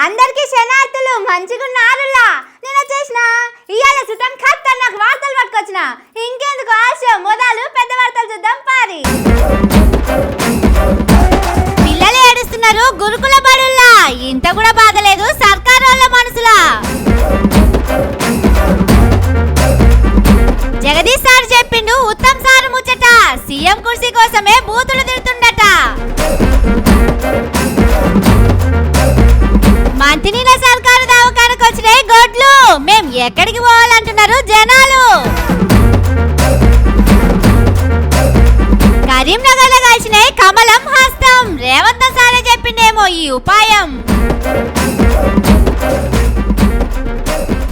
అందరికీ శనార్థులు మంచిగున్నారులా. నేను వచ్చేసిన ఇయాల సుతం ఖతర్నాక్ వార్తలు పట్టుకొచ్చిన. ఇంకెందుకు ఆశ, మొదలు పెద్ద వార్తలు చూద్దాం పారి. పిల్లలు ఏడుస్తున్నారు గురుకుల బడుల్లా, ఇంత కూడా బాధలేదు సర్కారోళ్ళ మనసులా. జగదీష్ సార్ చెప్పిండు ఉత్తమ్ సార్ ముచ్చట, సీఎం కుర్సీ కోసమే బూతులు తిడుతుండట. మంత్రినీల సర్కారు దవాఖానకు వచ్చినాయి గొడ్లు, మేం ఎక్కడికి పోవాలంటున్నారు జనాలు. కరీంనగర్ లో కలిసినాయి కమలం హస్తం, రేవంత్ సారే చెప్పిండేమో ఈ ఉపాయం.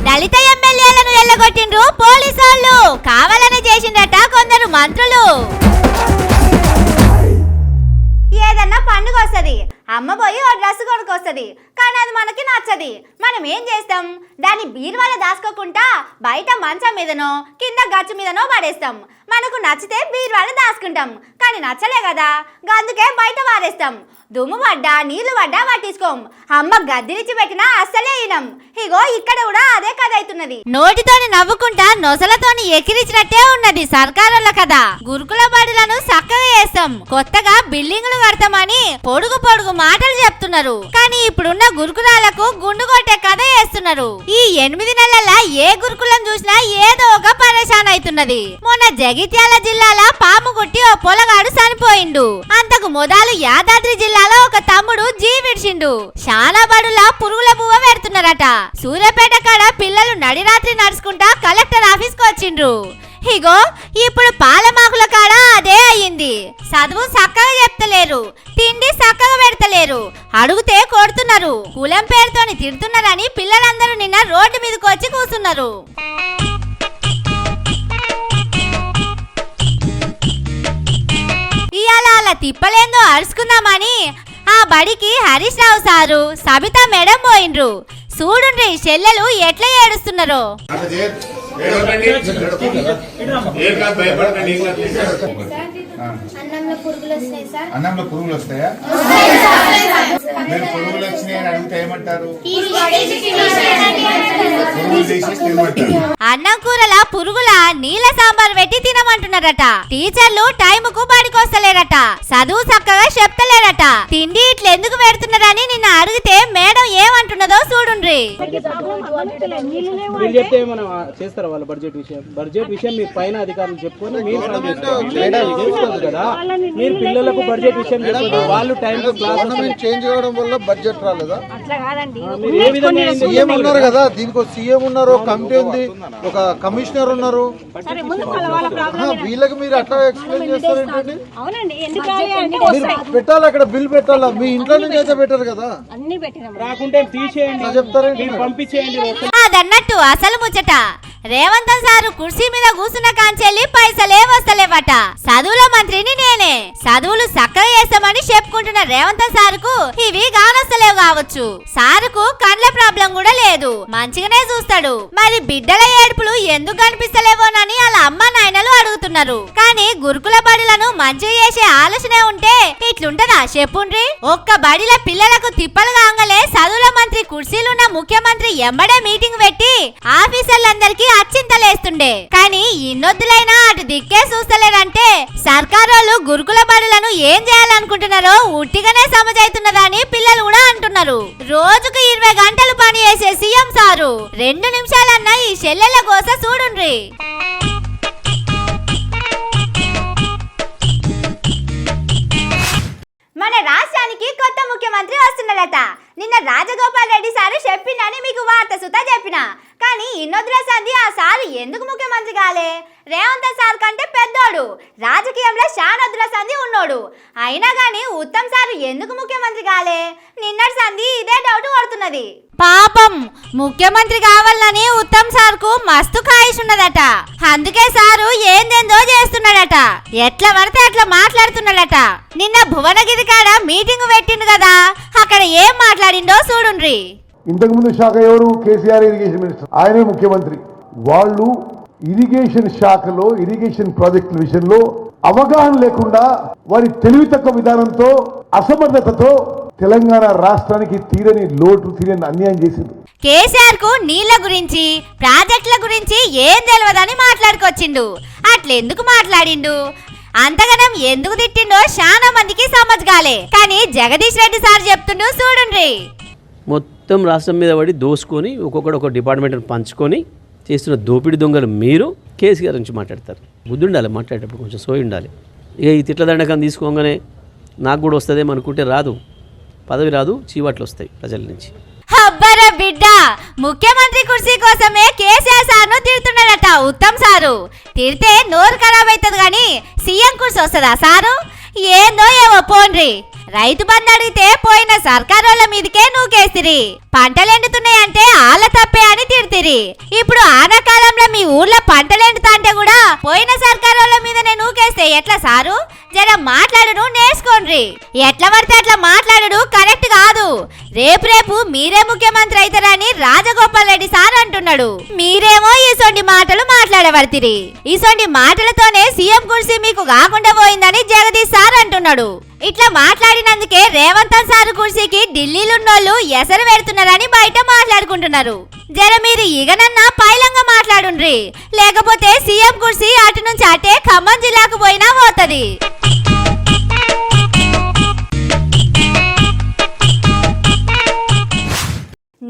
దళిత ఎమ్మెల్యేలను ఎల్లగొట్టిండ్రు పోలీసోళ్ళు, కావాలని చేసిండట కొందరు మంత్రులు. ఏదన్నా పండుగ వస్తుంది, అమ్మ పోయి ఓ డ్రెస్ కొనుక్కొస్తుంది, కానీ అది మనకి నచ్చది. మనం ఏం చేస్తాం, దాన్ని బీరువాలో దాచుకోకుండా బయట మంచం మీదనో కింద గచ్చు మీదనో పడేస్తాం. మనకు నచ్చితే బీరువాలో దాచుకుంటాం, కానీ నచ్చలే కదా అందుకే బయట వారేస్తాం. దుమ్ము పడ్డా నీళ్లు పడ్డా పట్టించుకోం, అమ్మ గద్దిరించి పెట్టినా అస్సలే ఇనం. ఇగో ఇక్కడ కూడా అదే కథ అవుతున్నది. నోటితోని నవ్వుకుంటా నొసలతోని ఎకిరించినట్టే ఉన్నది సర్కారుల కథ. గురుకుల బడులను చక్కగా చేస్తాం, కొత్తగా బిల్డింగులు కడతామని పొడుగు పొడుగు మాటలు చెప్తున్నారు, కానీ ఇప్పుడున్న గురుకులాలకు గుండు కొట్టే కథ చేస్తున్నారు. ఈ 8 నెలల ఏ గురుకులం చూసినా ఏదో ఒక పరేషాన్ అవుతున్నది. మొన్న జగిత్యాల జిల్లాల పాము కొట్టి ఓ పొలగాడు చనిపోయిండు. అంతకు మొదలు యాదాద్రి జిల్లాలో ఒక తమ్ముడు జీవిడ్చిండు. శానా బడులా పురుగుల బువ్వ పెడుతున్నారట. సూర్యాపేట కాడ పిల్లలు నడిరాత్రి నడుచుకుంటా కలెక్టర్ ఆఫీస్ కు వచ్చిండ్రు. ఇగో ఇప్పుడు పాలమాకుల కాడ అదే అయ్యింది. చదువు చక్కగా చెప్తలేరు, తిండి చక్కగా పెడతలేరు, అడుగుతే కొడుతున్నారు, కులం పేరుతోని తిడుతున్నారని పిల్లలందరూ నిన్న రోడ్డు మీదకి వచ్చి కూర్చున్నారు. ఇయాల అలా తిప్పలేందో అరుచుకుందామని ఆ బడికి హరీష్ రావు సారు సబితా మేడం పోయిండ్రు. చూడుండ్రి చెల్లెలు ఎట్లా ఏడుస్తున్నారో. అన్నంలో పురుగులు వస్తాయా? మీరు పురుగులు వచ్చినాయని అడిగితే ఏమంటారు? అన్నం కూరల పురుగుల నీళ్ళ సాంబార్ పెట్టి తినమంటున్నారట. టీచర్లు టైముకు బడికొస్తలేరట, చదువు చక్కగా చెప్తలేరట. తిండి ఇట్లెందుకు పెడుతున్నారని నిన్న అడిగితే మేడం ఏమంటున్నదో చూడుండ్రి. బడ్జెట్ విషయం మీ పైన అధికారులు చెప్పుకొని మీరు కదా, మీరు పిల్లలకు బడ్జెట్ విషయం చెప్పండి. వాళ్ళు టైం చేంజ్ చేయడం వల్ల బడ్జెట్ రాలేదా? సీఎం ఉన్నారు కదా, దీనికి సీఎం ఉన్నారు, కమిటీ ఉంది, ఒక కమిషనర్ ఉన్నారు. వీళ్ళకి మీరు అట్లా ఎక్స్ప్లెయిన్ చేస్తారేంటండి? మీరు పెట్టాలి, అక్కడ బిల్ పెట్టాలా? మీ ఇంట్లో నుంచి అయితే పెట్టారు కదా, రాకుంటే తీసేయండి చెప్తారేంటి? పంపించేయండి. అదన్నట్టు అసలు ముచ్చట, రేవంత్ సారు కుర్చీ మీద కూర్చున్న కాంచెల్లి పైసలే వస్తలేవట. చదువుల మంత్రిని నేనే, చదువులు చక్కగా చేస్తామని చెప్పుకుంటున్న రేవంత్ సారుకు ఇవి కానొస్తలేవు కావచ్చు. సారుకు కండ్ల ప్రాబ్లం కూడా లేదు, మంచిగానే చూస్తాడు. మరి బిడ్డల ఏడుపులు ఎందుకు కనిపిస్తలేవోనని అలా అమ్మ నాయనలు అడుగుతున్నారు. కానీ గురుకుల బడులను మంచిగా చేసే ఆలోచనే ఉంటే ఇట్లుంటదా చెప్పుండ్రి. ఒక్క బడిల పిల్లలకు తిప్పలు కాంగలే చదువుల మంత్రి కుర్చీలున్న ముఖ్యమంత్రి ఎంబడే మీటింగ్ పెట్టి ఆఫీసర్లందరికీ అచ్చింతలేస్తుండే. కానీ ఇన్నొద్దులైనా అటు దిక్కే చూస్తలేరంటే సర్కారోళ్ళు గురుకుల బడులను ఏం చేయాలనుకుంటున్నారో ఉట్టిగానే సమజైతున్నదని పిల్లలు కూడా అంటున్నారు. రోజుకు 20 గంటలు పని చేసే సీఎం సారు 2 నిమిషాలన్నా ఈ చెల్లెల కోస చూడుండ్రి. మన రాష్ట్రానికి కొత్త ముఖ్యమంత్రి వస్తున్నాడట. నిన్న రాజగోపాల్ రెడ్డి సారు చెప్పిండని మీకు వార్త సుతా చెప్పిన. కానీ ఇన్నొద్దుల సంధి ఆ సారు ఎందుకు ముఖ్యమంత్రి కాలే? రేవంత్ సార్ కంటే పెద్దోడు, రాజకీయంలో శానొద్దుల సంధి ఉన్నోడు. అయినా గానీ ఉత్తమ్ సారు ఎందుకు ముఖ్యమంత్రి కాలే? నిన్నటి సంధి ఇదే డౌట్ కొడుతున్నది. పాపం ముఖ్యమంత్రి కావాలని ఉత్తమ్ సార్ కు మస్తు ఖాయిష్ ఉన్నదట. అందుకే సారు ఏందేందో చేస్తున్నాడట, ఎట్లా పడితే అట్లా మాట్లాడుతున్నాడట. నిన్న భువనగిరి కాడ మీటింగ్ పెట్టిండు కదా, అక్కడ ఏం మాట్లాడిండో చూడుండ్రి. ఇంతకుముందు శాఖ ఎవరు? కేసీఆర్ ఇరిగేషన్ మినిస్టర్, ఆయనే ముఖ్యమంత్రి. వాళ్ళు ఇరిగేషన్ శాఖలో ఇరిగేషన్ ప్రాజెక్టుల విషయంలో అవగాహన లేకుండా వారి తెలివి తక్కువ విధానంతో అసమర్థతతో తెలంగాణ రాష్ట్రానికి తీరని లోటు తీరని అన్యాయం చేసింది. కేసీఆర్ కు నీళ్ల గురించి ప్రాజెక్టుల గురించి ఏం తెలియదని మాట్లాడుకొచ్చిండు. అట్లెందుకు మాట్లాడిండు, అంతగనం ఎందుకు తిట్టిండో చాలా మందికి సమజ్గాలే. కానీ జగదీష్ రెడ్డి సార్ చెప్తుండు చూడండి. మొత్తం రాష్ట్రం మీద పడి దోసుకొని ఒక్కొక్కడు ఒక డిపార్ట్మెంట్ని పంచుకొని చేస్తున్న దోపిడి దొంగలు మీరు కేసీఆర్ నుంచి మాట్లాడతారు. బుద్ధి ఉండాలి, మాట్లాడేటప్పుడు కొంచెం సోయి ఉండాలి. ఇక ఈ తిట్ల దండకం తీసుకోగానే నాకు కూడా వస్తుందేమో అనుకుంటే రాదు, పదవి రాదు, చీవాట్లు వస్తాయి ప్రజల నుంచి. అబ్బరా బిడ్డ, ముఖ్యమంత్రి కుర్చీ కోసమే కేసీఆర్ సార్ను తిడుతున్నాడట ఉత్తమ్ సారు. తిడితే నోరు ఖరాబ్ అవుతుంది కానీ సీఎం కుర్చీ వస్తుందా సారు? ఏందో ఏవో పోండ్రి. రైతు బంధు అడిగితే పోయిన సర్కారోళ్ళ మీదకే నూకేసిరి. పంటలు ఎండుతున్నాయంటే ఆళ్ళ తప్పే అని తిడితిరి. ఇప్పుడు ఆనకాలంలో మీ ఊర్లో పంటలు ఎండుతాంటే కూడా పోయిన సర్కారోళ్ళ మీదనే నూకేస్తే ఎట్లా సారు? జర మాట్లాడును నేర్చుకోండి. ఎట్లా పడితే అట్లా మాట్లాడు కరెక్ట్ కాదు. రేపు మీరే ముఖ్యమంత్రి అవుతారని రాజగోపాల్ రెడ్డి సార్ అంటున్నాడు. మీరేమో ఈసొంటి మాటలు మాట్లాడబడితిరి. ఈసొంటి మాటలతోనే సీఎం కుర్సీ మీకు కాకుండా పోయిందని జగదీష్ సార్ అంటున్నాడు. ఇట్లా మాట్లాడినందుకే రేవంత్ సార్ కుర్సీకి ఢిల్లీలున్నోళ్ళు ఎసరు పెడుతున్నారని బయట మాట్లాడుకుంటున్నారు. జర మీరు ఇగనన్నా పైలంగా మాట్లాడుండ్రి, లేకపోతే సీఎం కుర్సీ అటు నుంచి అటే ఖమ్మం జిల్లాకు పోయినా పోతది.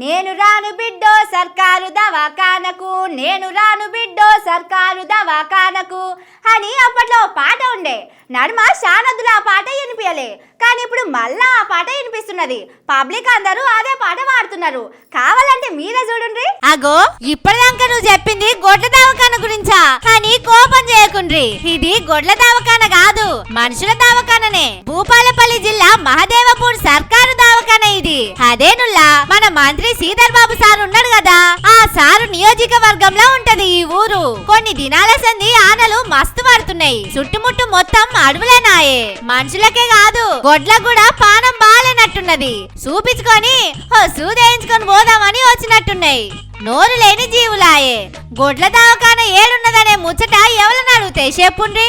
నేను రాను బిడ్డో సర్కారు దవాఖానకు, నేను రాను బిడ్డో సర్కారు దవాఖానకు అని అప్పట్లో పాట ఉండే. నడుమ శానదులు ఆ పాట వినిపించలే, కానీ ఇప్పుడు మళ్ళా ఆ పాట వినిపిస్తున్నది. పబ్లిక్ అందరూ అదే పాట పాడుతున్నారు. కావాలంటే మీరే చూడండి. అగో ఇప్పటిదాకా నువ్వు చెప్పింది గొడ్ల దవాఖాన గురించా అని కోపం చేయకుండ్రి. ఇది గొడ్ల దవాఖాన కాదు, మనుషుల దవాఖాననే. భూపాలపల్లి జిల్లా మహదేవపూర్ సర్కారు దవాఖాన ఇది. అదేనుల్లా మన మంత్రి శ్రీధర్ బాబు సార్ ఉన్నాడు కదా, ఆ సారు నియోజకవర్గంలో ఉంటది ఈ ఊరు. కొన్ని దినాల సంది ఆనలు మస్తు పడుతున్నాయి. చుట్టుముట్టు మొత్తం అడవులేనాయే. మనుషులకే కాదు గొడ్లకు కూడా పానం బాలేనట్టున్నది. చూపించుకొని ఓ సూదేయించుకొని పోదామని వచ్చినట్టున్నాయి. నోరు లేని జీవులాయే. గొడ్ల దవాఖాన ఏడున్నదనే ముచ్చట ఎవరిని అడుగుతాయి చెప్పుండ్రి.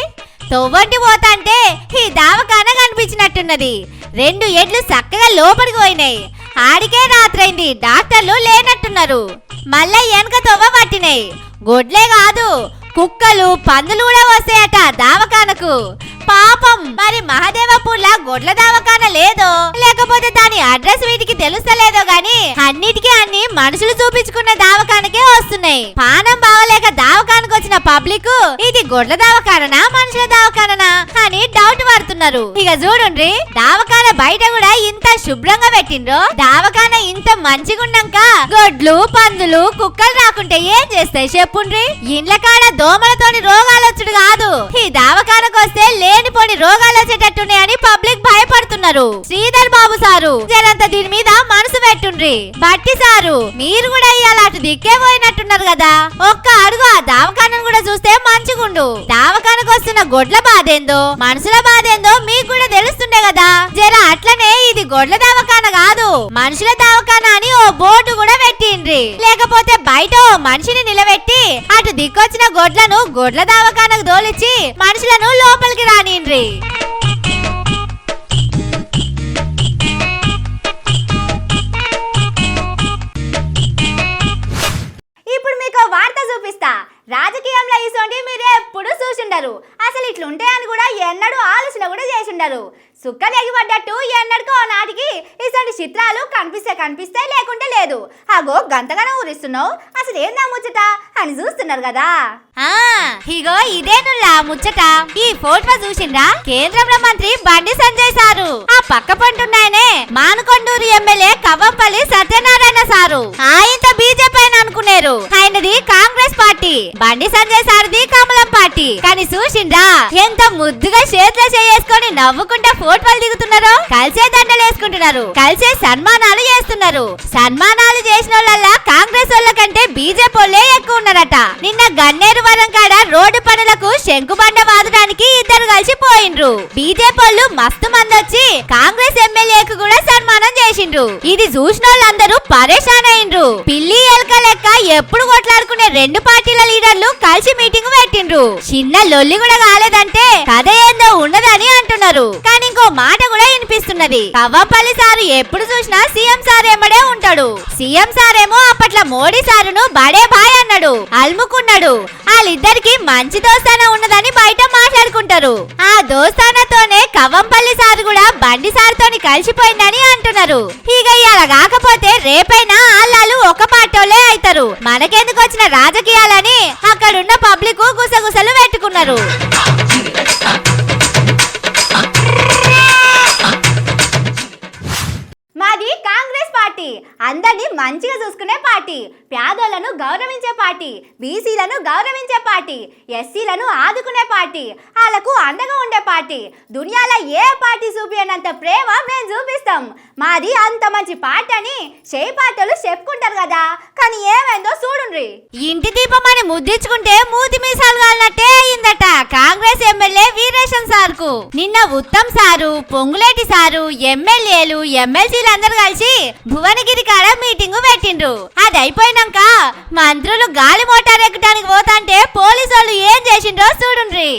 తొవ్వంటి పోతాంటే ఈ దవాఖాన కనిపించినట్టున్నది. 2 ఎడ్లు చక్కగా లోపలికి పోయినాయి. ఆడికే రాత్రైంది, డాక్టర్లు లేనట్టున్నారు. మళ్ళా వెనక తొవ్వ పట్టినాయి. గొడ్లే కాదు కుక్కలు పందులు కూడా వస్తాయట దవాఖానకు. పాపం మరి మహదేవపూర్లా గొడ్ల దవాఖాన లేదో లేకపోతే దాని అడ్రస్ వీటికి తెలుస్తలేదో గాని అన్నిటికీ అన్ని మనుషులు చూపించుకున్న దవాఖానకే వస్తున్నాయి. పానం బాగలేక దవాఖానకు వచ్చిన పబ్లిక్ ఇది గొడ్ల దవాఖాననా మనుషుల దవాఖాననా అని డౌట్ పడుతున్నారు. ఇక చూడండి, దవాఖాన బయట కూడా ఇంత శుభ్రంగా పెట్టిండ్రో. దవాఖాన ఇంత మంచిగున్నాక గొడ్లు పందులు కుక్కలు రాకుంటే ఏం చేస్తాయి చెప్పుండ్రి. ఇండ్ల కాడ దోమలతోని రోగాలు వచ్చుడు కాదు, ఈ దవాఖానకు వస్తే లేనిపోని రోగాలు వచ్చేటట్టున్నాయని పబ్లిక్ భయపడుతున్నారు. శ్రీధర్ బాబు సారు జరంత దీని మీద మనసు పెట్టుండ్రి. బట్టి సారు మీరు కూడా ఇవాళ అటు దిక్కే పోయినట్టున్నారు కదా, ఒక్క అడుగు ఆ దవాఖానను కూడా చూస్తే మంచిగుండు. దవాఖానకు వస్తున్న గొడ్ల బాధేందో మనుషుల బాధేందో మీకు కూడా తెలుస్తుండే కదా. జర అట్లనే ఇది గొడ్ల దవాఖాన కాదు మనుషుల దవాఖాన అని ఓ బోర్డు కూడా పెట్టిండ్రి. లేకపోతే బయట ఓ మనిషిని నిలబెట్టి అటు దిక్కొచ్చిన గొడ్లను గొడ్ల దవాఖానకు దోలిచ్చి మనుషులను లోపలికి రానిండ్రి. ఇప్పుడు మీకు వార్త చూపిస్తా. రాజకీయంలో ఇసోంటి మీరు ఎప్పుడు చూసిండరు. అసలు ఇట్లుంటాయని కూడా ఎన్నడూ ఆలోచన కూడా చేసిండరు. సుక్కలు ఎగిపడ్డట్టు ఎన్నడుకో నాటికి ఇసోంటి చిత్రాలు కనిపిస్తాయి లేకుంటే లేదు. అగో గంతగానో ఊరిస్తున్నావు, అసలు ఏం నా ముచ్చట అని చూస్తున్నారు కదా. ఇగో ఇదేనుల్లా ముచ్చట. ఈ ఫోటో చూసిండ్రా? కేంద్రంలో మంత్రి బండి సంజయ్ సారు. ఆ పక్క పంటున్నాయనే మానకొండూరు ఎమ్మెల్యే కవ్వంపల్లి సత్యనారాయణ సారు. ఆయనతో బీజేపీ అని అనుకున్నారు, ఆయనది కాంగ్రెస్ పార్టీ. బండి సంజయ్ సార్ది కమలం పార్టీ. కానీ చూసిండ్రా ఎంత ముద్దుగా చేతిలో చేసుకొని నవ్వుకుంటా ఫోటోలు దిగుతున్నారో. కలిసే దండలు వేసుకుంటున్నారు, కలిసే సన్మానాలు చేస్తున్నారు. సన్మానాలు చేసిన వాళ్ళ కాంగ్రెస్ వాళ్ళ కంటే బీజేపీ వాళ్ళే ఎక్కువ ఉన్నారట. నిన్న గన్నేరు వరం కాడ రోడ్డు పనులకు శంకుబండ వాదడానికి ఇద్దరు కలిసి పోయిండ్రు. బీజేపీ వాళ్ళు మస్తు మంది వచ్చి కాంగ్రెస్ ఎమ్మెల్యేకు కూడా సన్మానం చేసిండ్రు. ఇది చూసిన వాళ్ళందరూ పరేషాన్ అయిండ్రు. పిల్లి ఎలక లెక్క లెక్క ఎప్పుడు కొట్లాడుకునే రెండు పార్టీల లీడర్లు కలిసి మీటింగ్ పెట్టిండ్రు. చిన్న లొల్లి కూడా కాలేదంటే కథ ఏందో ఉండదని అంటున్నారు. కానీ ఇంకో మాట కూడా వినిపిస్తున్నది. కవ్వంపల్లి సారు ఎప్పుడు చూసినా సీఎం సార్ ఎమ్మడే ఉంటాడు. సీఎం సార్ ఏమో అప్పట్లో మోడీ సారును బడే బాయ్ అన్నాడు, అల్ముకున్నాడు. వాళ్ళిద్దరికి మంచి దోస్తానా ఉన్నదని బయట మాట్లాడుకుంటారు. ఆ దోస్తానాతోనే కవ్వంపల్లి సార్ కూడా బండి సార్తోని కలిసిపోయిందని అంటున్నారు. ఇక ఇలా కాకపోతే రేపైనా ఆళ్ళు ఒక పాటోలే అవుతారు. మనకెందుకు వచ్చిన రాజకీయాలని అక్కడున్న పబ్లిక్ గుసగుసలు పెట్టుకున్నారు. మాది కాంగ్రెస్ పార్టీ, అందరినీ మంచిగా చూసుకునే పార్టీ, పేదోళ్లను గౌరవించే పార్టీ, బీసీలను గౌరవించే పార్టీ, ఎస్సీలను ఆదుకునే పార్టీ, వాళ్ళకు అండగా ఉండే పార్టీ. దునియాలో ఏ పార్టీ చూపినంత ప్రేమ మేము చూపిస్తాం. మాది అంత మంచి పార్టీ అని చేయి పార్టీలు చెప్పుకుంటారు కదా, కానీ ఏమైందో చూడుండ్రి. ఇంటి దీపం అని ముద్రించుకుంటే మూతి మీసాలు కాలినట్టే అయిందట కాంగ్రెస్ ఎమ్మెల్యే వీరేశం సార్కు. నిన్న ఉత్తమ్ సారు, పొంగులేటి సారు, ఎమ్మెల్యేలు, ఎమ్మెల్సీలు అందరూ కలిసి భువనగిరి కాడ మీటింగ్ పెట్టిండ్రు. అది అయిపోయినాక మంత్రులు గాలి మోటార్ ఎక్కడానికి పోతాంటే పోలీసు వాళ్ళు ఏం చేసిండ్రో చూడుండ్రి.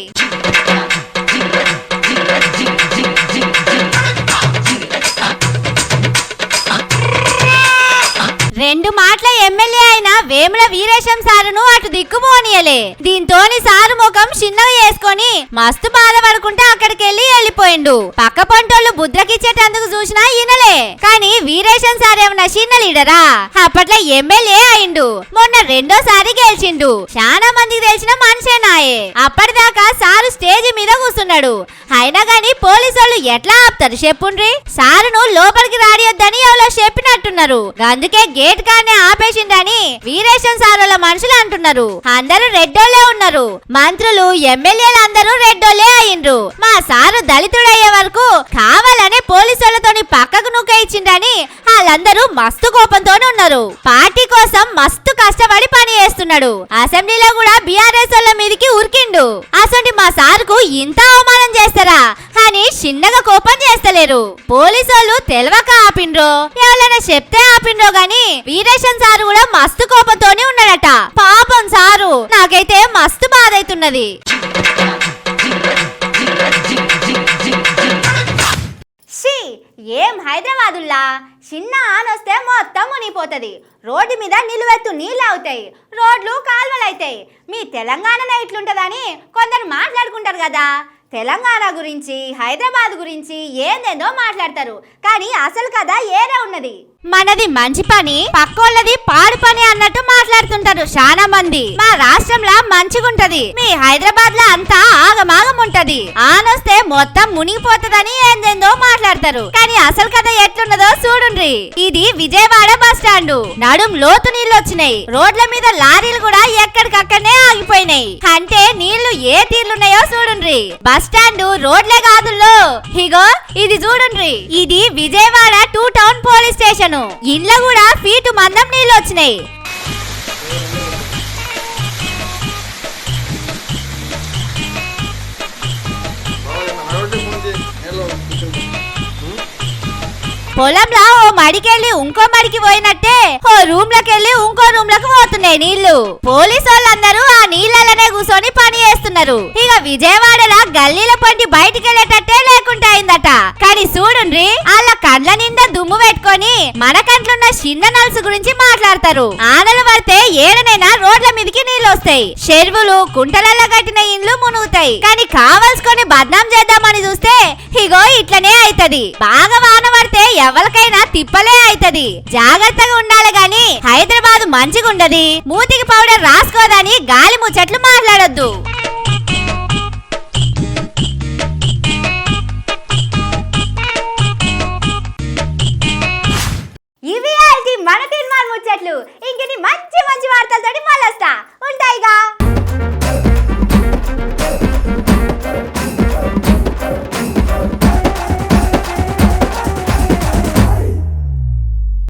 రెండు మాటల ఎమ్మెల్యే అయిన వేముల వీరేశం సారును అటు దిక్కుపోనియలే. దీంతోని సారు ముఖం చిన్నగా వేసుకొని మస్తు బాధపడుకుంటా అక్కడికి వెళ్ళిపోయిండు. పక్క పంటోళ్ళు బుద్రకిచ్చేటందుకు చూసినా ఈనలే. కానీ వీరేశం సార్ ఏమన్నా చిన్న లీడరా? అప్పట్లో ఎమ్మెల్యే అయిండు, మొన్న రెండోసారి గెలిచిండు. చాలా మందికి తెలిసిన మనిషేనాయే. అప్పటిదాకా సారు స్టేజ్ మీద కూర్చున్నాడు. అయినా గాని పోలీసు వాళ్ళు ఎట్లా ఆపుతారు చెప్పుండ్రి. సారును లోపలికి రానియొద్దని ఎవరో చెప్పినట్టున్నారు. అందుకే గేట్ కానే ఆపేసిండని వీరేశం సార్ వాళ్ళ మనుషులు అంటున్నారు. అందరూ రెడ్డోళ్లే ఉన్నారు. మంత్రులు, ఎమ్మెల్యేలు అందరూ రెడ్డోళ్లే అయ్యిండ్రు. మా సారు దళితుడయ్యే వరకు కావాలనే పోలీసులతోని పక్కకు నూక ఇచ్చిండని వాళ్ళందరూ మస్తు కోపంతోనే ఉన్నారు. పార్టీ కోసం మస్తు కష్టపడి పని చేస్తున్నాడు. అసెంబ్లీలో కూడా బీఆర్ఎస్ వాళ్ళ మీదకి ఉరికిండు. అసలు మా సార్కు ఇంత అవమానం చేస్తారా అని చిన్నగా కోపం చేస్తలేరు. పోలీసు వాళ్ళు తెలవక ఆపిండ్రో ఎవరైనా చెప్తే ఆపిండ్రో గాని వీరేశం సారు కూడా మస్తు కోపంతోనే ఉన్నాడట. పాపం సారు, నాకైతే మస్తు బాధ అవుతున్నది. ఏం హైదరాబాదుల్లా చిన్న ఆనొస్తే మొత్తం మునిగిపోతుంది. రోడ్డు మీద నిలువెత్తు నీళ్ళు అవుతాయి, రోడ్లు కాలువలు అవుతాయి. మీ తెలంగాణనే ఇట్లుంటదని కొందరు మాట్లాడుకుంటారు కదా. తెలంగాణ గురించి, హైదరాబాద్ గురించి ఏందేందో మాట్లాడతారు, కానీ అసలు కదా ఏరే ఉన్నది. మనది మంచి పని, పక్కోళ్ళది పాడు పని అన్నట్టు మాట్లాడుతుంటారు చాలా మంది. మా రాష్ట్రంలో మంచిగుంటది, మీ హైదరాబాద్ లో అంతా ఆగమాగం ఉంటది. ఆనొస్తే మొత్తం మునిగిపోతుందని ఏందేందో మాట్లాడతారు, కానీ అసలు కథ ఎట్లున్నదో చూడుండ్రి. ఇది విజయవాడ బస్ స్టాండ్. నడుం లోతు నీళ్లు వచ్చినాయి. రోడ్ల మీద లారీలు కూడా ఎక్కడికక్కడనే ఆగిపోయినాయి. అంటే నీళ్లు ఏ తీర్లున్నాయో చూడుండ్రి. Bus stand రోడ్లే కాదుల్లో. ఇగో ఇది చూడుండ్రి, ఇది విజయవాడ 2 టౌన్ పోలీస్ స్టేషన్. ఇండ్ల కూడా ఫీటు మందం నీళ్ళు వచ్చినాయి. పొలంలో ఓ మడికెళ్ళి ఇంకో మడికి పోయినట్టే ఓ రూమ్ లకెళ్ళి ఇంకో రూమ్ లకు పోతున్నాయి నీళ్లు. పోలీసు వాళ్ళందరూ ఆ నీళ్ళనే కూర్చొని పని చేస్తున్నారు. ఇక విజయవాడలో గల్లీల పొంటి బయటికి వెళ్ళేటట్టే లేకుండా అయిందట. కానీ చూడుండ్రి, వాళ్ళ కండ్ల నిండా దుమ్ము పెట్టుకొని మన కంట్లున్న చిన్న నలుసు గురించి మాట్లాడతారు. ఆనలు పడితే ఏడనైనా రోడ్ల మీదకి నీళ్లు వస్తాయి. చెరువులు, కుంటలలో కట్టిన ఇండ్లు మునుగుతాయి. కానీ కావలసుకొని బద్నాం చేద్దామని చూస్తే ఇగో ఇట్లనే అయితది. బాగా వాన పడితే ఎవరికైనా తిప్పలే అయితది. జాగ్రత్తగా ఉండాలి గాని హైదరాబాద్ మంచిగుండది. మూతికి పౌడర్ రాసుకోదని గాలి ముచ్చట్లు మాట్లాడొద్దు.